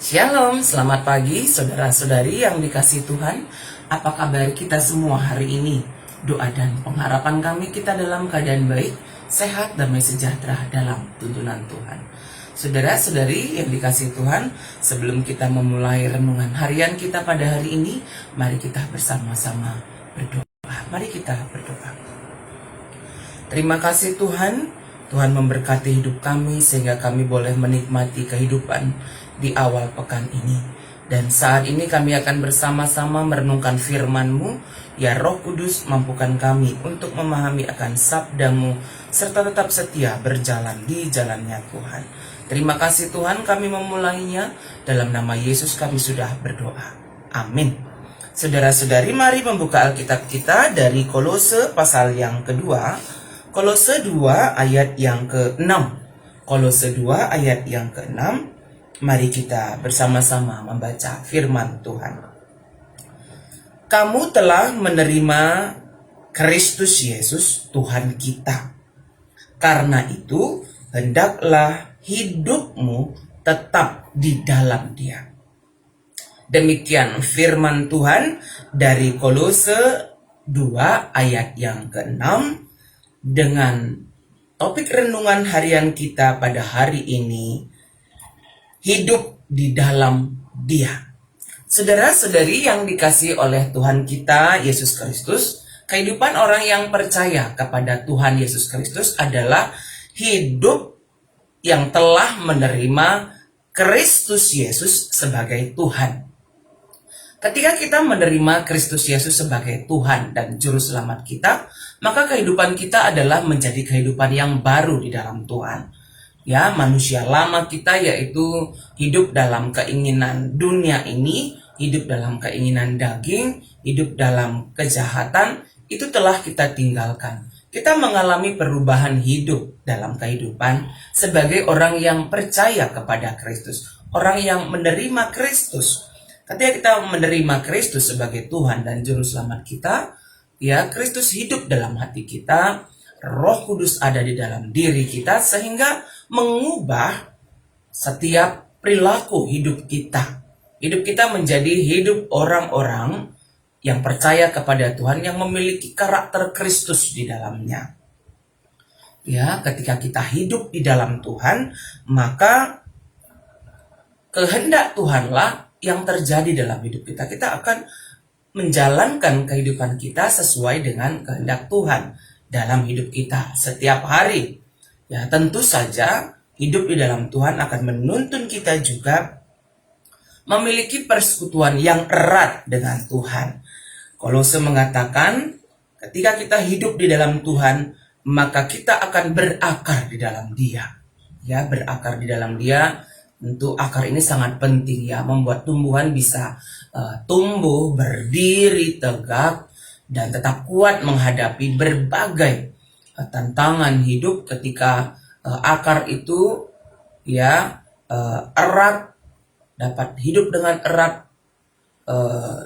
Shalom, selamat pagi saudara-saudari yang dikasihi Tuhan. Apa kabar kita semua hari ini? Doa dan pengharapan kami kita dalam keadaan baik, sehat, damai sejahtera dalam tuntunan Tuhan. Saudara-saudari yang dikasihi Tuhan, sebelum kita memulai renungan harian kita pada hari ini, mari kita bersama-sama berdoa. Mari kita berdoa. Terima kasih Tuhan, Tuhan memberkati hidup kami sehingga kami boleh menikmati kehidupan di awal pekan ini. Dan saat ini kami akan bersama-sama merenungkan firman-Mu. Ya Roh Kudus, mampukan kami untuk memahami akan sabda-Mu serta tetap setia berjalan di jalannya Tuhan. Terima kasih Tuhan, kami memulainya. Dalam nama Yesus kami sudah berdoa. Amin. Saudara-saudari, mari membuka Alkitab kita dari Kolose pasal yang kedua. Kolose 2 ayat yang ke-6. Kolose 2 ayat yang ke-6. Mari kita bersama-sama membaca firman Tuhan. Kamu telah menerima Kristus Yesus Tuhan kita. Karena itu, hendaklah hidupmu tetap di dalam Dia. Demikian firman Tuhan dari Kolose 2 ayat yang ke-6 dengan topik renungan harian kita pada hari ini, hidup di dalam Dia. Saudara-saudari yang dikasihi oleh Tuhan kita Yesus Kristus, kehidupan orang yang percaya kepada Tuhan Yesus Kristus adalah hidup yang telah menerima Kristus Yesus sebagai Tuhan. Ketika kita menerima Kristus Yesus sebagai Tuhan dan Juru Selamat kita, maka kehidupan kita adalah menjadi kehidupan yang baru di dalam Tuhan. Ya, manusia lama kita yaitu hidup dalam keinginan dunia ini, hidup dalam keinginan daging, hidup dalam kejahatan, itu telah kita tinggalkan. Kita mengalami perubahan hidup dalam kehidupan sebagai orang yang percaya kepada Kristus, orang yang menerima Kristus. Ketika kita menerima Kristus sebagai Tuhan dan Juru Selamat kita, ya Kristus hidup dalam hati kita, Roh Kudus ada di dalam diri kita sehingga mengubah setiap perilaku hidup kita. Hidup kita menjadi hidup orang-orang yang percaya kepada Tuhan, yang memiliki karakter Kristus di dalamnya. Ya, ketika kita hidup di dalam Tuhan, maka kehendak Tuhanlah yang terjadi dalam hidup kita. Kita akan menjalankan kehidupan kita sesuai dengan kehendak Tuhan dalam hidup kita setiap hari. Ya, tentu saja hidup di dalam Tuhan akan menuntun kita juga memiliki persekutuan yang erat dengan Tuhan. Kolose mengatakan, ketika kita hidup di dalam Tuhan, maka kita akan berakar di dalam Dia. Ya, berakar di dalam Dia. Tentu akar ini sangat penting ya, membuat tumbuhan bisa tumbuh, berdiri tegak, dan tetap kuat menghadapi berbagai tantangan hidup ketika akar itu ya erat, dapat hidup dengan erat,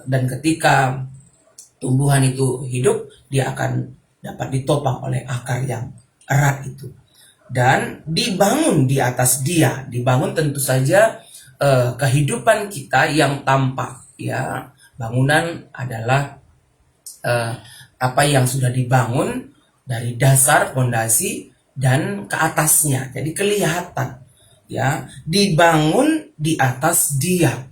dan ketika tumbuhan itu hidup, dia akan dapat ditopang oleh akar yang erat itu. Dan dibangun di atas Dia, dibangun tentu saja kehidupan kita yang tampak. Ya, bangunan adalah apa yang sudah dibangun dari dasar, fondasi dan ke atasnya. Jadi kelihatan, ya, dibangun di atas Dia.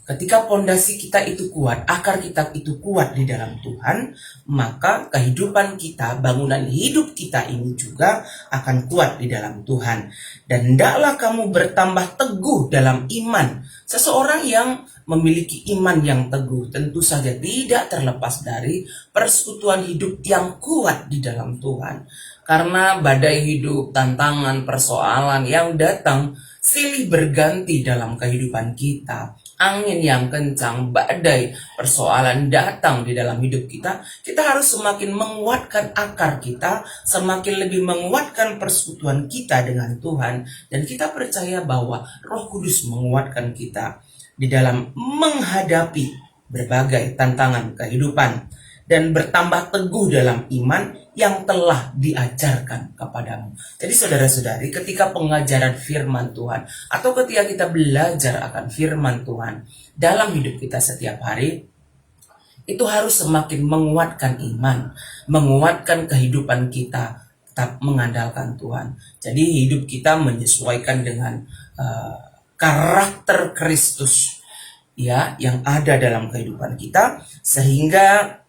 Ketika fondasi kita itu kuat, akar kita itu kuat di dalam Tuhan, maka kehidupan kita, bangunan hidup kita ini juga akan kuat di dalam Tuhan. Dan hendaklah kamu bertambah teguh dalam iman. Seseorang yang memiliki iman yang teguh tentu saja tidak terlepas dari persekutuan hidup yang kuat di dalam Tuhan. Karena badai hidup, tantangan, persoalan yang datang silih berganti dalam kehidupan kita. Angin yang kencang, badai, persoalan datang di dalam hidup kita, kita harus semakin menguatkan akar kita, semakin lebih menguatkan persekutuan kita dengan Tuhan, dan kita percaya bahwa Roh Kudus menguatkan kita di dalam menghadapi berbagai tantangan kehidupan. dan bertambah teguh dalam iman yang telah diajarkan kepadamu. Jadi saudara-saudari, ketika pengajaran firman Tuhan atau ketika kita belajar akan firman Tuhan dalam hidup kita setiap hari, itu harus semakin menguatkan iman, menguatkan kehidupan kita tetap mengandalkan Tuhan. Jadi hidup kita menyesuaikan dengan karakter Kristus ya yang ada dalam kehidupan kita, sehingga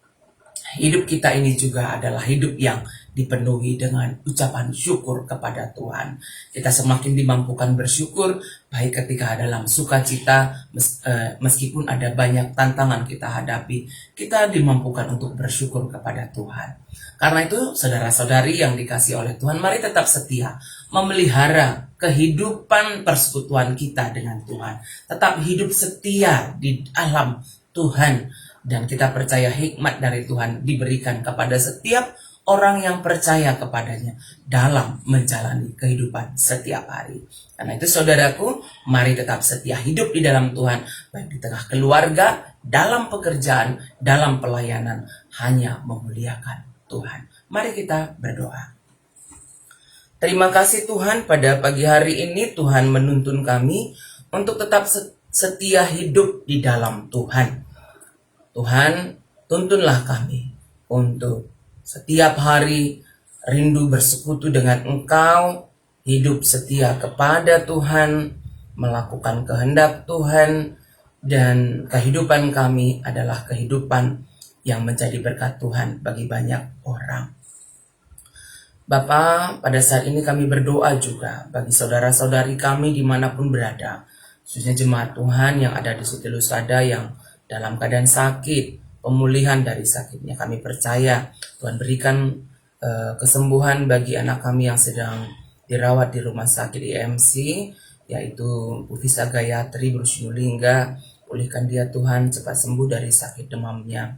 hidup kita ini juga adalah hidup yang dipenuhi dengan ucapan syukur kepada Tuhan. Kita semakin dimampukan bersyukur, baik ketika dalam sukacita, meskipun ada banyak tantangan kita hadapi, kita dimampukan untuk bersyukur kepada Tuhan. Karena itu, saudara-saudari yang dikasihi oleh Tuhan, mari tetap setia memelihara kehidupan persekutuan kita dengan Tuhan. Tetap hidup setia di dalam Tuhan. Dan kita percaya hikmat dari Tuhan diberikan kepada setiap orang yang percaya kepadanya dalam menjalani kehidupan setiap hari. Karena itu saudaraku, mari tetap setia hidup di dalam Tuhan, baik di tengah keluarga, dalam pekerjaan, dalam pelayanan, hanya memuliakan Tuhan. Mari kita berdoa. Terima kasih Tuhan, pada pagi hari ini Tuhan menuntun kami untuk tetap setia hidup di dalam Tuhan. Tuhan, tuntunlah kami untuk setiap hari rindu bersekutu dengan Engkau, hidup setia kepada Tuhan, melakukan kehendak Tuhan, dan kehidupan kami adalah kehidupan yang menjadi berkat Tuhan bagi banyak orang. Bapa, pada saat ini kami berdoa juga bagi saudara-saudari kami dimanapun berada, khususnya jemaat Tuhan yang ada di Siti Lusada yang dalam keadaan sakit, pemulihan dari sakitnya. Kami percaya Tuhan berikan kesembuhan bagi anak kami yang sedang dirawat di rumah sakit IMC, yaitu Ufisa Gayatri Brusinulingga. Pulihkan dia Tuhan, cepat sembuh dari sakit demamnya.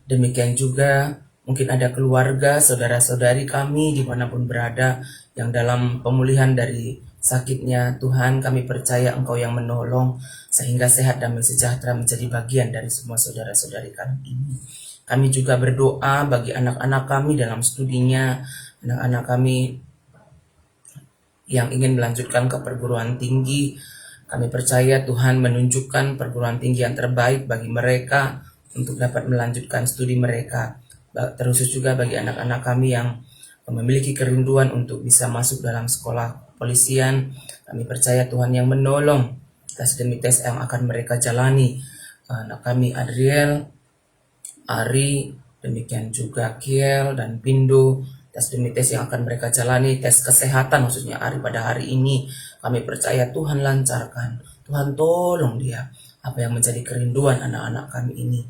Demikian juga mungkin ada keluarga, saudara-saudari kami dimanapun berada yang dalam pemulihan dari sakitnya. Tuhan, kami percaya Engkau yang menolong sehingga sehat damai sejahtera menjadi bagian dari semua saudara-saudari kami ini. Kami juga berdoa bagi anak-anak kami dalam studinya, anak-anak kami yang ingin melanjutkan ke perguruan tinggi. Kami percaya Tuhan menunjukkan perguruan tinggi yang terbaik bagi mereka untuk dapat melanjutkan studi mereka. Terkhusus juga bagi anak-anak kami yang memiliki kerinduan untuk bisa masuk dalam sekolah kepolisian. Kami percaya Tuhan yang menolong tes demi tes yang akan mereka jalani. Anak kami Adriel, Ari, demikian juga Kiel dan Pindo, tes demi tes yang akan mereka jalani, tes kesehatan khususnya Ari pada hari ini. Kami percaya Tuhan lancarkan, Tuhan tolong dia. Apa yang menjadi kerinduan anak-anak kami ini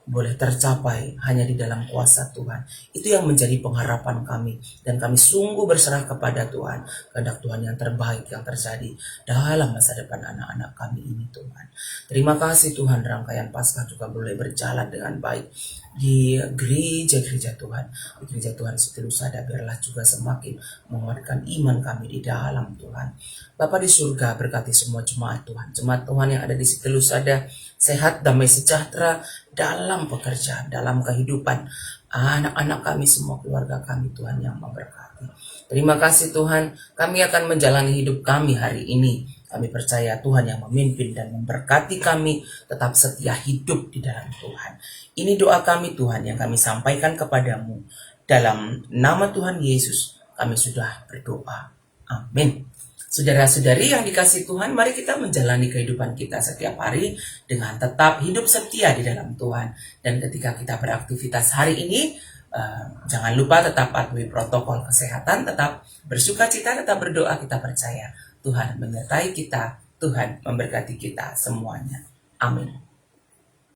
boleh tercapai hanya di dalam kuasa Tuhan. Itu yang menjadi pengharapan kami, dan kami sungguh berserah kepada Tuhan, kehendak Tuhan yang terbaik yang terjadi dalam masa depan anak-anak kami ini Tuhan. Terima kasih Tuhan, rangkaian Paskah juga boleh berjalan dengan baik di gereja-gereja Tuhan. Di gereja Tuhan Siti Lusada biarlah juga semakin menguatkan iman kami di dalam Tuhan. Bapa di surga, berkati semua jemaat Tuhan, jemaat Tuhan yang ada di Siti Lusada, sehat, damai, sejahtera dalam pekerjaan, dalam kehidupan anak-anak kami, semua keluarga kami Tuhan yang memberkati. Terima kasih Tuhan, kami akan menjalani hidup kami hari ini. Kami percaya Tuhan yang memimpin dan memberkati kami tetap setia hidup di dalam Tuhan. Ini doa kami Tuhan yang kami sampaikan kepadamu. Dalam nama Tuhan Yesus kami sudah berdoa. Amin. Saudara-saudari yang dikasihi Tuhan, mari kita menjalani kehidupan kita setiap hari dengan tetap hidup setia di dalam Tuhan. Dan ketika kita beraktivitas hari ini, jangan lupa tetap patuhi protokol kesehatan, tetap bersukacita, tetap berdoa. Kita percaya Tuhan menyertai kita, Tuhan memberkati kita semuanya. Amin.